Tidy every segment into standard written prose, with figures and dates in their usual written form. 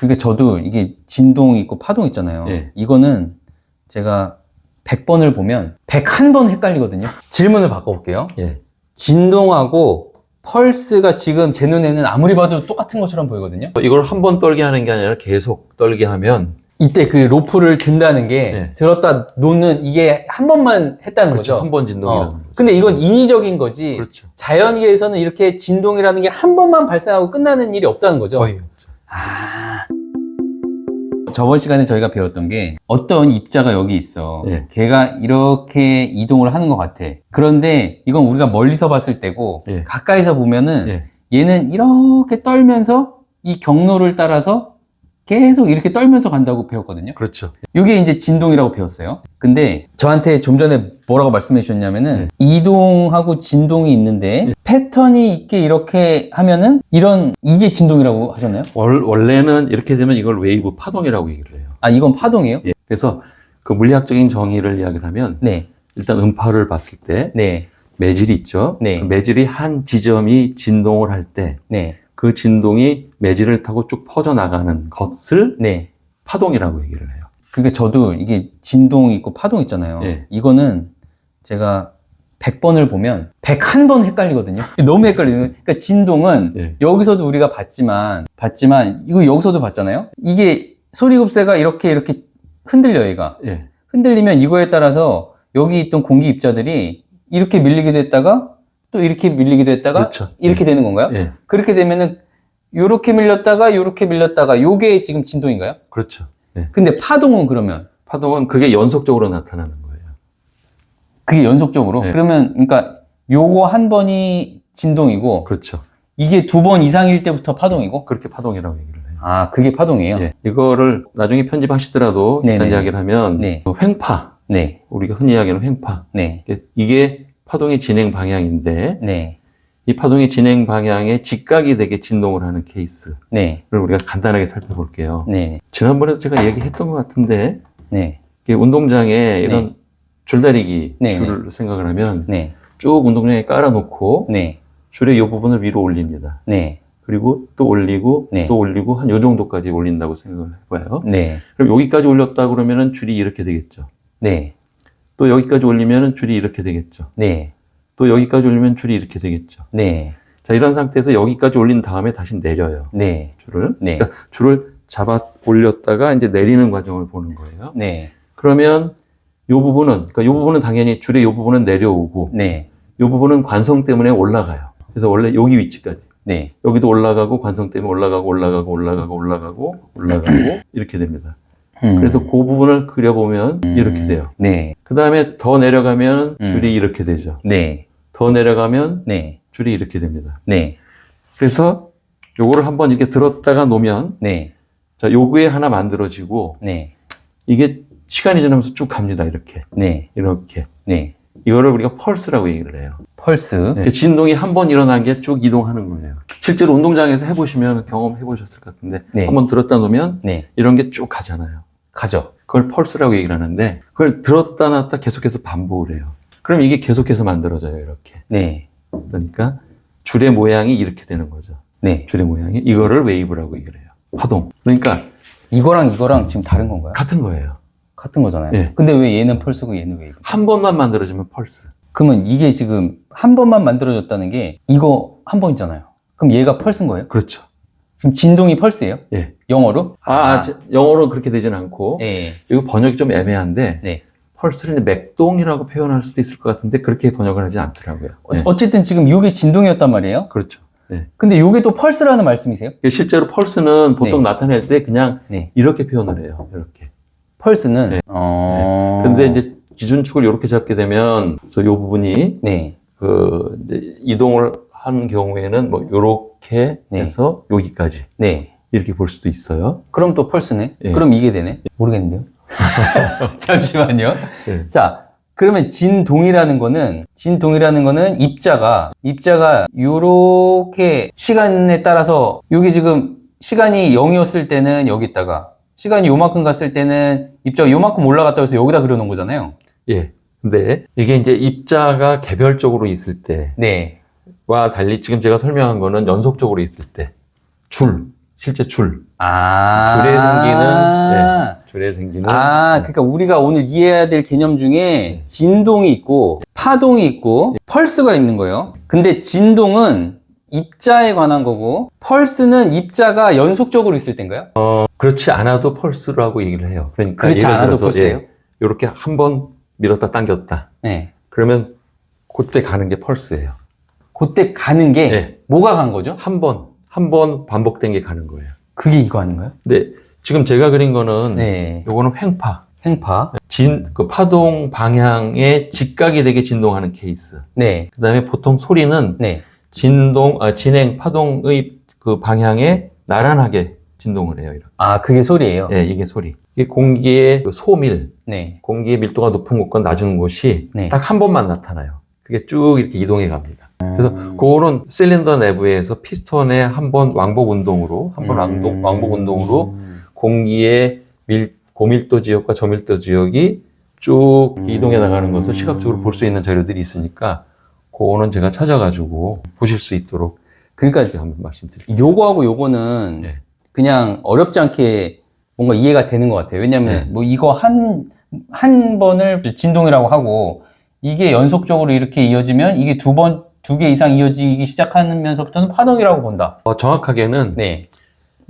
그러니까 저도 이게 진동 있고 파동 있잖아요. 예. 이거는 제가 100번을 보면 101번 헷갈리거든요. 질문을 바꿔볼게요. 예. 진동하고 펄스가 지금 제 눈에는 아무리 봐도 똑같은 것처럼 보이거든요. 이걸 한 번 떨게 하는 게 아니라 계속 떨게 하면 이때 그 로프를 든다는 게 네. 들었다 놓는 이게 한 번만 했다는 그렇죠. 거죠. 한 번 진동이라는 거죠. 근데 이건 인위적인 거지. 그렇죠. 자연계에서는 이렇게 진동이라는 게 한 번만 발생하고 끝나는 일이 없다는 거죠. 거의 없죠. 저번 시간에 저희가 배웠던 게 어떤 입자가 여기 있어. 예. 걔가 이렇게 이동을 하는 것 같아. 그런데 이건 우리가 멀리서 봤을 때고 예. 가까이서 보면은 예. 얘는 이렇게 떨면서 이 경로를 따라서 계속 이렇게 떨면서 간다고 배웠거든요. 그렇죠. 이게 이제 진동이라고 배웠어요. 근데 저한테 좀 전에 뭐라고 말씀해 주셨냐면은 이동하고 진동이 있는데 패턴이 있게 이렇게 하면은 이게 진동이라고 하셨나요? 원래는 이렇게 되면 이걸 웨이브 파동이라고 얘기를 해요. 아, 이건 파동이에요? 예. 그래서 그 물리학적인 정의를 이야기를 하면 네. 일단 음파를 봤을 때 네. 매질이 있죠. 네. 그 매질이 한 지점이 진동을 할 때 그 네. 진동이 매질을 타고 쭉 퍼져나가는 것을 네. 파동이라고 얘기를 해요. 그러니까 저도 이게 진동 있고 파동 있잖아요. 예. 이거는 제가 100번을 보면 101번 헷갈리거든요. 너무 헷갈리는. 그러니까 진동은 예. 여기서도 우리가 봤지만 이거 여기서도 봤잖아요. 이게 소리급세가 이렇게 흔들려 얘가. 예. 흔들리면 이거에 따라서 여기 있던 공기 입자들이 이렇게 밀리기도 했다가 또 이렇게 밀리기도 했다가 그렇죠. 이렇게 되는 건가요? 예. 그렇게 되면은 요렇게 밀렸다가 요렇게 밀렸다가 요게 지금 진동인가요? 그렇죠. 예. 근데 파동은 그러면 파동은 그게 연속적으로 나타나는 거예요. 그게 연속적으로? 네. 그러면, 그러니까, 요거 한 번이 진동이고, 그렇죠. 이게 2번 이상일 때부터 파동이고? 그렇게 파동이라고 얘기를 해요. 아, 그게 파동이에요? 예. 이거를 나중에 편집하시더라도 네네. 일단 이야기를 하면 네. 횡파, 네, 우리가 흔히 이야기하는 횡파, 네, 이게 파동의 진행 방향인데 네, 이 파동의 진행 방향에 직각이 되게 진동을 하는 케이스를 네, 우리가 간단하게 살펴볼게요. 네, 지난번에도 제가 얘기했던 것 같은데 네, 이게 운동장에 이런 네. 줄다리기 네. 줄을 생각을 하면 네, 쭉 운동장에 깔아놓고 네, 줄의 이 부분을 위로 올립니다. 네, 그리고 또 올리고 네. 또 올리고 한 요 정도까지 올린다고 생각을 해봐요. 네, 그럼 여기까지 올렸다 그러면은 줄이 이렇게 되겠죠. 네, 또 여기까지 올리면은 줄이 이렇게 되겠죠. 네, 또 여기까지 올리면 줄이 이렇게 되겠죠. 네, 자, 이런 상태에서 여기까지 올린 다음에 다시 내려요. 네, 줄을. 네. 그러니까 줄을 잡아 올렸다가 이제 내리는 과정을 보는 거예요. 네, 그러면 요 부분은 당연히 줄의 요 부분은 내려오고 네, 요 부분은 관성 때문에 올라가요. 그래서 원래 여기 위치까지. 네, 여기도 올라가고 관성 때문에 올라가고 이렇게 됩니다. 그래서 그 부분을 그려보면 이렇게 돼요. 네, 그 다음에 더 내려가면 음. 줄이 이렇게 되죠. 네, 더 내려가면 네, 줄이 이렇게 됩니다. 네, 그래서 요거를 한번 이렇게 들었다가 놓으면 네, 자, 요거에 하나 만들어지고 네, 이게 시간이 지나면서 쭉 갑니다. 이렇게. 네, 네. 이거를 우리가 펄스라고 얘기를 해요. 펄스. 네, 진동이 한 번 일어난 게 쭉 이동하는 거예요. 실제로 운동장에서 해보시면 경험해 보셨을 것 같은데 네. 한번 들었다 놓으면 네, 이런 게 쭉 가잖아요. 가죠. 그걸 펄스라고 얘기를 하는데 그걸 들었다 놨다 계속해서 반복을 해요. 그럼 이게 계속해서 만들어져요. 이렇게. 네, 그러니까 줄의 모양이 이렇게 되는 거죠. 네. 줄의 모양이. 이거를 웨이브라고 얘기를 해요. 파동. 그러니까 이거랑 지금 다른 건가요? 같은 거예요. 같은 거잖아요. 예. 근데 왜 얘는 펄스고 얘는 웨이브? 한 번만 만들어지면 펄스. 그러면 이게 지금 한 번만 만들어졌다는 게 이거 한 번이잖아요. 그럼 얘가 펄스인 거예요? 그렇죠. 지금 진동이 펄스예요? 예. 영어로? 영어로 그렇게 되진 않고 예. 이거 번역이 좀 애매한데 네. 펄스를 맥동이라고 표현할 수도 있을 것 같은데 그렇게 번역을 하지 않더라고요. 예. 어쨌든 지금 이게 진동이었단 말이에요. 그렇죠. 예. 근데 이게 또 펄스라는 말씀이세요? 실제로 펄스는 보통 네. 나타낼 때 그냥 네. 이렇게 표현을 해요. 이렇게. 펄스는 네. 근데 근데 이제 기준축을 이렇게 잡게 되면 이 부분이 네. 이제 이동을 한 경우에는 뭐 요렇게 네. 해서 여기까지 네. 이렇게 볼 수도 있어요. 그럼 또 펄스네? 예. 그럼 이게 되네? 모르겠는데요? 잠시만요. 예. 자, 그러면 진동이라는 거는 입자가 요렇게 시간에 따라서 여기 지금 시간이 0이었을 때는 여기다가 시간이 요만큼 갔을 때는 입자가 요만큼 올라갔다 해서 여기다 그려놓은 거잖아요. 예. 근데 이게 이제 입자가 개별적으로 있을 때와 네. 달리 지금 제가 설명한 거는 연속적으로 있을 때 실제 줄에 줄에 생기는 그러니까 우리가 오늘 이해해야 될 개념 중에 진동이 있고 파동이 있고 펄스가 있는 거예요. 근데 진동은 입자에 관한 거고 펄스는 입자가 연속적으로 있을 때인가요? 그렇지 않아도 펄스라고 얘기를 해요. 그러니까 그렇지 예를 않아도 들어서 펄스예요? 이렇게 한 번 밀었다 당겼다. 네. 그러면 그때 가는 게 펄스예요. 그때 가는 게 네. 뭐가 간 거죠? 한 번 반복된 게 가는 거예요. 그게 이거 아닌가요? 근데 지금 제가 그린 거는 네. 요거는 횡파. 횡파. 그 파동 방향에 직각이 되게 진동하는 케이스. 네. 그 다음에 보통 소리는 네. 진행, 파동의 그 방향에 나란하게 진동을 해요. 이렇게. 그게 소리예요? 네, 이게 소리. 이게 공기의 그 소밀, 네. 공기의 밀도가 높은 곳과 낮은 곳이 네. 딱 한 번만 나타나요. 그게 쭉 이렇게 이동해 갑니다. 그래서 그거는 실린더 내부에서 피스톤의 한 번 왕복 운동으로, 왕복 운동으로 공기의 고밀도 지역과 저밀도 지역이 쭉 이동해 나가는 것을 시각적으로 볼 수 있는 자료들이 있으니까 그거는 제가 찾아가지고 보실 수 있도록 그러니까 이렇게 한번 말씀드릴게요. 요거하고 요거는 네. 그냥 어렵지 않게 뭔가 이해가 되는 것 같아요. 왜냐면 네. 뭐 이거 한 번을 진동이라고 하고 이게 연속적으로 이렇게 이어지면 이게 두 개 이상 이어지기 시작하면서부터는 파동이라고 본다. 정확하게는 네.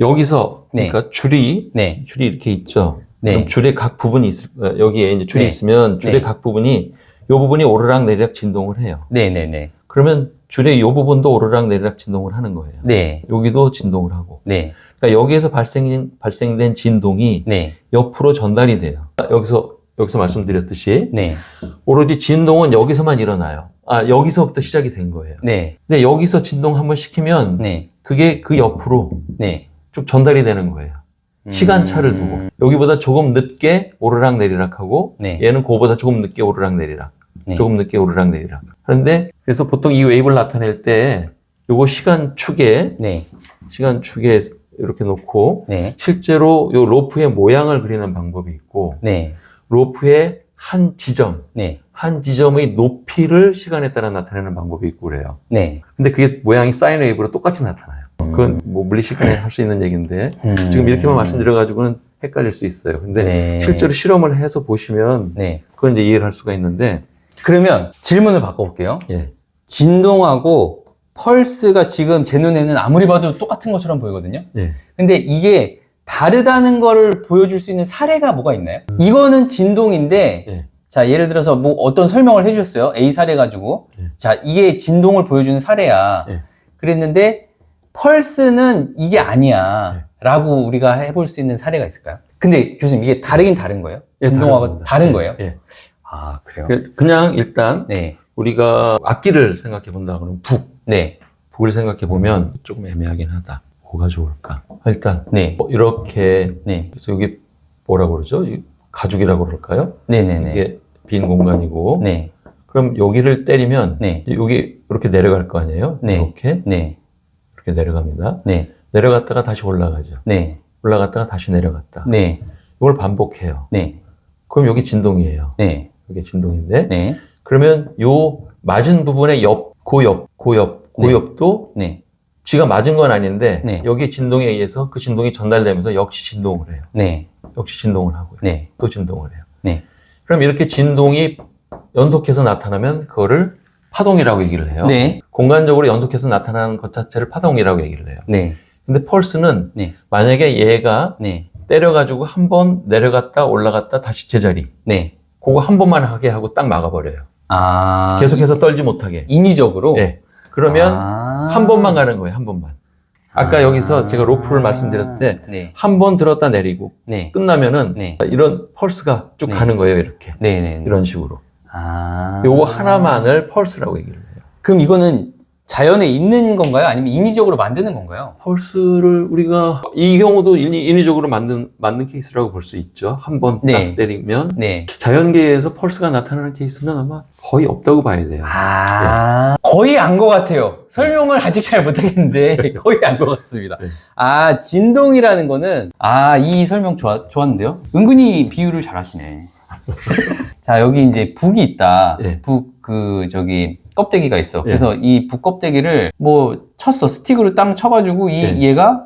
여기서 네. 그러니까 줄이 네. 이렇게 있죠. 네. 그럼 줄의 각 부분이 여기에 이제 줄이 네. 있으면 줄의 네. 각 부분이 이 부분이 오르락 내리락 진동을 해요. 네네네. 그러면 줄의 이 부분도 오르락 내리락 진동을 하는 거예요. 네. 여기도 진동을 하고. 네. 그러니까 여기에서 발생된 진동이 네. 옆으로 전달이 돼요. 여기서 말씀드렸듯이 네. 오로지 진동은 여기서만 일어나요. 여기서부터 시작이 된 거예요. 네. 근데 여기서 진동 한번 시키면 네. 그게 그 옆으로 네. 쭉 전달이 되는 거예요. 시간차를 두고 여기보다 조금 늦게 오르락 내리락 하고 네. 얘는 그거보다 조금 늦게 오르락 내리락 네. 조금 늦게 오르락 내리락 하는데 그래서 보통 이 웨이브를 나타낼 때 요거 시간축에 네. 이렇게 놓고 네. 실제로 요 로프의 모양을 그리는 방법이 있고 네. 로프의 한 지점의 높이를 시간에 따라 나타내는 방법이 있고 그래요. 네. 근데 그게 모양이 사인 웨이브로 똑같이 나타나요. 그건 뭐 물리시간에 할 수 있는 얘기인데 지금 이렇게만 말씀드려가지고는 헷갈릴 수 있어요. 근데 네. 실제로 실험을 해서 보시면 네. 그건 이제 이해를 할 수가 있는데 그러면 질문을 바꿔볼게요. 예. 진동하고 펄스가 지금 제 눈에는 아무리 봐도 똑같은 것처럼 보이거든요. 예. 근데 이게 다르다는 거를 보여줄 수 있는 사례가 뭐가 있나요? 이거는 진동인데 예. 자, 예를 들어서 뭐 어떤 설명을 해주셨어요. A 사례 가지고. 예. 자, 이게 진동을 보여주는 사례야. 예. 그랬는데 펄스는 이게 아니야. 예. 라고 우리가 해볼 수 있는 사례가 있을까요? 근데 교수님 이게 다르긴 다른 거예요? 예, 진동하고 다릅니다. 다른 예. 거예요? 예. 그래요? 그냥 일단 네. 우리가 악기를 생각해 본다 그러면 네. 북을 생각해 보면 조금 애매하긴 하다. 뭐가 좋을까? 일단 네. 이렇게 네. 그래서 여기 뭐라고 그러죠? 가죽이라고 그럴까요? 네네네. 이게 빈 공간이고 네. 그럼 여기를 때리면 네. 여기 이렇게 내려갈 거 아니에요? 네. 이렇게 네. 내려갑니다. 네. 내려갔다가 다시 올라가죠. 네. 올라갔다가 다시 내려갔다. 네. 이걸 반복해요. 네. 그럼 여기 진동이에요. 네. 이게 진동인데 네. 그러면 요 맞은 부분의 고옆도 네. 지가 맞은 건 아닌데 네. 여기 진동에 의해서 그 진동이 전달되면서 역시 진동을 해요. 네. 역시 진동을 하고요. 네. 또 진동을 해요. 네. 그럼 이렇게 진동이 연속해서 나타나면 그거를 파동이라고 얘기를 해요. 네. 공간적으로 연속해서 나타나는 것 자체를 파동이라고 얘기를 해요. 네. 근데 펄스는 네. 만약에 얘가 네. 때려가지고 한 번 내려갔다 올라갔다 다시 제자리 네. 그거 한 번만 하게 하고 딱 막아버려요. 계속해서 떨지 못하게. 인위적으로? 네. 그러면 한 번만 가는 거예요. 한 번만. 아까 여기서 제가 로프를 말씀드렸을 때 네. 한 번 들었다 내리고 네. 끝나면은 네. 이런 펄스가 쭉 네. 가는 거예요. 이렇게. 네네. 이런 식으로. 요거 하나만을 펄스라고 얘기를 해요. 그럼 이거는 자연에 있는 건가요? 아니면 인위적으로 만드는 건가요? 펄스를 우리가 이 경우도 인위적으로 만든 케이스라고 볼 수 있죠. 한 번 딱 네. 때리면 네. 자연계에서 펄스가 나타나는 케이스는 아마 거의 없다고 봐야 돼요. 거의 안 것 같아요. 설명을 아직 잘 못하겠는데 거의 안 것 같습니다. 네. 진동이라는 거는 이 설명 좋았는데요. 은근히 비유를 잘 하시네. 자, 여기 이제 북이 있다. 네. 껍데기가 있어. 그래서 이 북 껍데기를 쳤어. 스틱으로 땅 쳐가지고 네. 얘가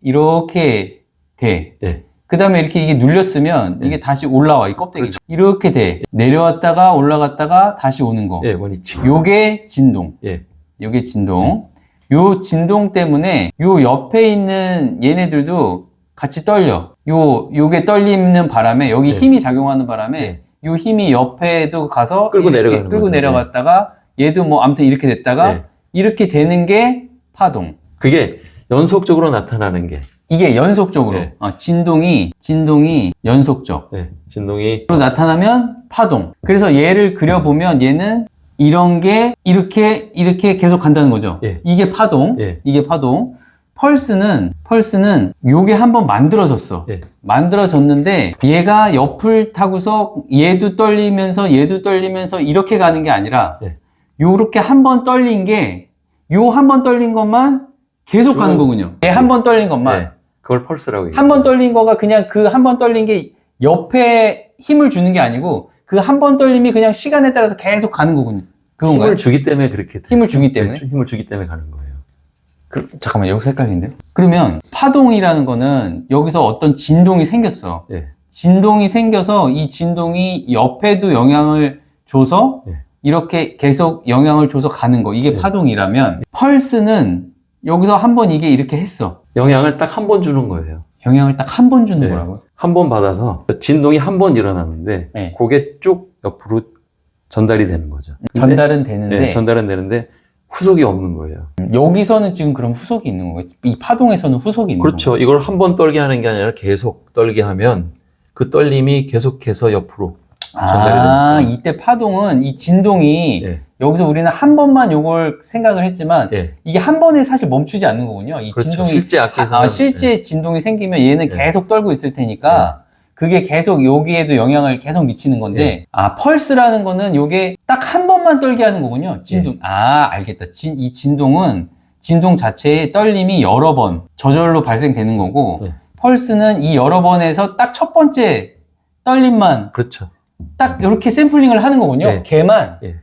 이렇게 돼. 예. 그 다음에 이렇게 이게 눌렸으면 이게 다시 올라와, 이 껍데기. 그렇죠. 이렇게 돼. 내려왔다가 올라갔다가 다시 오는 거. 예, 원위치. 요게 진동. 예. 요게 진동. 요 진동 때문에 요 옆에 있는 얘네들도 같이 떨려. 요게 떨리는 바람에 여기 네. 힘이 작용하는 바람에 네. 요 힘이 옆에도 가서 끌고 이렇게 내려가는 끌고 거죠. 내려갔다가 얘도 뭐 아무튼 이렇게 됐다가 네. 이렇게 되는 게 파동. 그게 연속적으로 나타나는 게. 이게 연속적으로 네. 진동이 연속적. 예. 진동이. 로 나타나면 파동. 그래서 얘를 그려보면 얘는 이런 게 이렇게 계속 간다는 거죠. 예. 이게 파동. 예. 이게 파동. 펄스는 요게 한번 만들어졌어. 예. 만들어졌는데 얘가 옆을 타고서 얘도 떨리면서 이렇게 가는 게 아니라 예. 요렇게 한번 떨린 게 요 한 번 떨린 것만 계속 가는 거군요. 얘 한 번 떨린 것만. 예. 그걸 펄스라고 얘기해요. 한 번 떨린 거가 그냥 그 한 번 떨린 게 옆에 힘을 주는 게 아니고 그 한 번 떨림이 그냥 시간에 따라서 계속 가는 거군요. 그건가요? 힘을 주기 때문에 그렇게 돼요. 힘을 주기 때문에? 네, 힘을 주기 때문에 가는 거예요. 잠깐만, 여기서 헷갈리는데? 그러면 파동이라는 거는 여기서 어떤 진동이 생겼어. 예. 진동이 생겨서 이 진동이 옆에도 영향을 줘서 예. 이렇게 계속 영향을 줘서 가는 거. 이게 예. 파동이라면 펄스는 여기서 한번 이게 이렇게 했어. 영향을 딱 한 번 주는 거예요. 영향을 딱 한 번 주는 네. 거라고요? 한 번 받아서 진동이 한 번 일어나는데 네. 그게 쭉 옆으로 전달이 되는 거죠. 근데, 전달은 되는데 네, 전달은 되는데 후속이 없는 거예요. 여기서는 지금 그럼 후속이 있는 거예요? 이 파동에서는 후속이 있는 그렇죠. 이걸 한 번 떨게 하는 게 아니라 계속 떨게 하면 그 떨림이 계속해서 옆으로 전달이 아, 됩니다. 이때 파동은 이 진동이 예. 여기서 우리는 한 번만 요걸 생각을 했지만 예. 이게 한 번에 사실 멈추지 않는 거군요. 이 그렇죠. 진동이 실제 악기에서는 실제 진동이 생기면 얘는 예. 계속 떨고 있을 테니까 그게 계속 여기에도 영향을 계속 미치는 건데 예. 펄스라는 거는 요게 딱 한 번만 떨게 하는 거군요. 진동. 알겠다. 이 진동은 진동 자체의 떨림이 여러 번 저절로 발생되는 거고 예. 펄스는 이 여러 번에서 딱 첫 번째 떨림만 그렇죠. 딱 이렇게 샘플링을 하는 거군요. 예. 걔만. 예.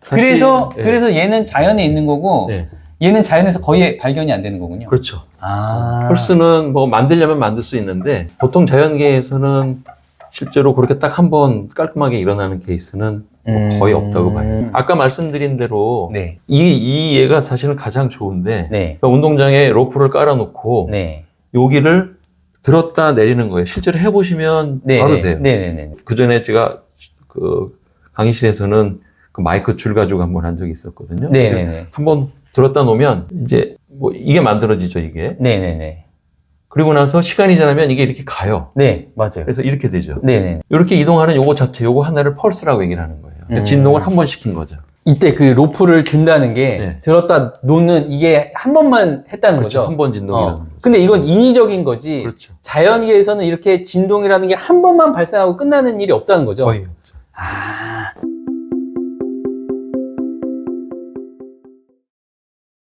사실, 그래서 얘는 자연에 있는 거고 예. 얘는 자연에서 거의 발견이 안 되는 거군요. 그렇죠. 아. 펄스는 뭐 만들려면 만들 수 있는데 보통 자연계에서는 실제로 그렇게 딱 한 번 깔끔하게 일어나는 케이스는 뭐 거의 없다고 봐요. 아까 말씀드린 대로 네. 이 얘가 사실은 가장 좋은데 네. 그러니까 운동장에 로프를 깔아놓고 네. 여기를 들었다 내리는 거예요. 실제로 해보시면 네. 바로 돼요. 네네네. 그 전에 제가 그 강의실에서는 그 마이크 줄 가지고 한번 한 적이 있었거든요. 네네네. 한번 들었다 놓으면 이제 뭐 이게 만들어지죠, 이게. 네네네. 그리고 나서 시간이 지나면 이게 이렇게 가요. 네, 맞아요. 그래서 이렇게 되죠. 네네. 이렇게 이동하는 요거 자체, 요거 하나를 펄스라고 얘기를 하는 거예요. 그러니까 진동을 한 번 시킨 거죠. 이때 그 로프를 든다는 게 네. 들었다 놓는 이게 한 번만 했다는 그렇죠. 거죠. 한 번 진동이라는 거죠. 근데 이건 인위적인 거지. 그렇죠. 자연계에서는 이렇게 진동이라는 게 한 번만 발생하고 끝나는 일이 없다는 거죠. 거의 없죠. 아,